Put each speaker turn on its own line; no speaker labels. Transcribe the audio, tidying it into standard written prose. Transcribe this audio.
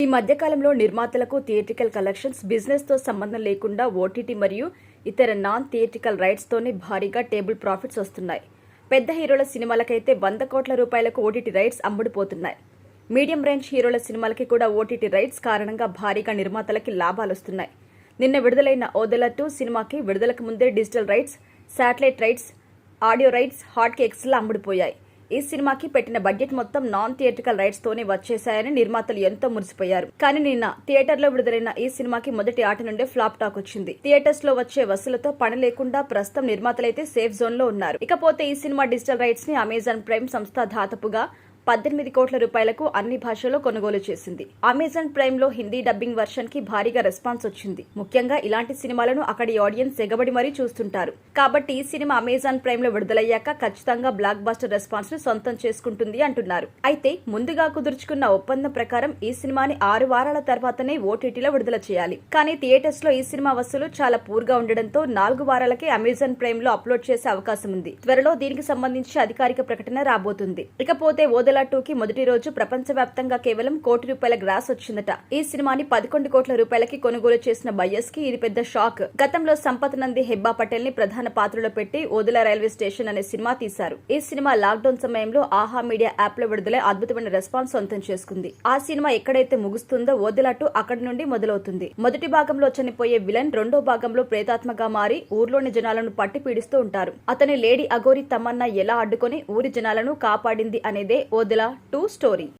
ఈ మధ్యకాలంలో నిర్మాతలకు థియేట్రికల్ కలెక్షన్స్ బిజినెస్ తో సంబంధం లేకుండా ఓటీటీ మరియు ఇతర నాన్ థియేట్రికల్ రైట్స్ తోనే భారీగా టేబుల్ ప్రాఫిట్స్ వస్తున్నాయి. పెద్ద హీరోల సినిమాలకైతే 100 కోట్ల రూపాయలకు ఓటీటీ రైట్స్ అమ్ముడుపోతున్నాయి. మీడియం రేంజ్ హీరోల సినిమాలకి కూడా ఓటీటీ రైట్స్ కారణంగా భారీగా నిర్మాతలకి లాభాలు వస్తున్నాయి. నిన్న విడుదలైన ఓదెల 2 సినిమాకి విడుదలకు ముందే digital rights, satellite rights, audio rights hot cakes లా అమ్ముడుపోయాయి. ఈ సినిమాకి పెట్టిన బడ్జెట్ మొత్తం నాన్ థియేట్రికల్ రైట్స్ తోనే వచ్చేశాయని నిర్మాతలు ఎంతో మురిసిపోయారు. కానీ నిన్న థియేటర్లో విడుదలైన ఈ సినిమాకి మొదటి ఆట నుండే ఫ్లాప్ టాక్ వచ్చింది. థియేటర్స్ లో వచ్చే వసూలతో పని లేకుండా ప్రస్తుతం నిర్మాతలైతే సేఫ్ జోన్ లో ఉన్నారు. ఇకపోతే ఈ సినిమా డిజిటల్ రైట్స్ ని అమెజాన్ ప్రైమ్ సంస్థ దాదాపుగా 18 కోట్ల రూపాయలకు అన్ని భాషల్లో కొనుగోలు చేసింది. అమెజాన్ ప్రైమ్ లో హిందీ డబ్బింగ్ వర్షన్ కి భారీగా రెస్పాన్స్ వచ్చింది. ముఖ్యంగా ఇలాంటి సినిమాలను అక్కడి ఆడియన్స్ ఎగబడి మరీ చూస్తుంటారు. కాబట్టి ఈ సినిమా అమెజాన్ ప్రైమ్ లో విడుదలయ్యాక ఖచ్చితంగా బ్లాక్ బస్టర్ రెస్పాన్స్ ను సొంతం చేసుకుంటుంది అంటున్నారు. అయితే ముందుగా కుదుర్చుకున్న ఒప్పందం ప్రకారం ఈ సినిమాని 6 వారాల తర్వాతనే ఓటీటీలో విడుదల చేయాలి. కానీ థియేటర్స్ లో ఈ సినిమా వసూలు చాలా పూర్గా ఉండడంతో 4 వారాలకే అమెజాన్ ప్రైమ్ లో అప్లోడ్ చేసే అవకాశం ఉంది. త్వరలో దీనికి సంబంధించి అధికారిక ప్రకటన రాబోతుంది. ఇకపోతే ఓదెల 2 కి మొదటి రోజు ప్రపంచవ్యాప్తంగా కేవలం ₹1 కోటి గ్రాస్ వచ్చిందట. ఈ సినిమాని 11 కోట్ల రూపాయలకి కొనుగోలు చేసిన బయ్యర్స్ కి ఇది పెద్ద షాక్. గతంలో సంపత్ నంది హెబ్బా పటేల్ ని ప్రధాన పాత్రలో పెట్టి ఓదెల రైల్వే స్టేషన్ అనే సినిమా తీశారు. ఈ సినిమా లాక్డౌన్ సమయంలో ఆహా మీడియా యాప్ లో విడుదలై అద్భుతమైన రెస్పాన్స్ సొంతం చేసుకుంది. ఆ సినిమా ఎక్కడైతే ముగుస్తుందో ఓదెల 2 అక్కడి నుండి మొదలవుతుంది. మొదటి భాగంలో చనిపోయే విలన్ రెండో భాగంలో ప్రేతాత్మగా మారి ఊర్లోని జనాలను పట్టి పీడిస్తూ ఉంటారు. అతని లేడీ అఘోరి తమన్నా ఎలా అడ్డుకొని ఊరి జనాలను కాపాడింది అనేదే ఓదెల 2 స్టోరీ.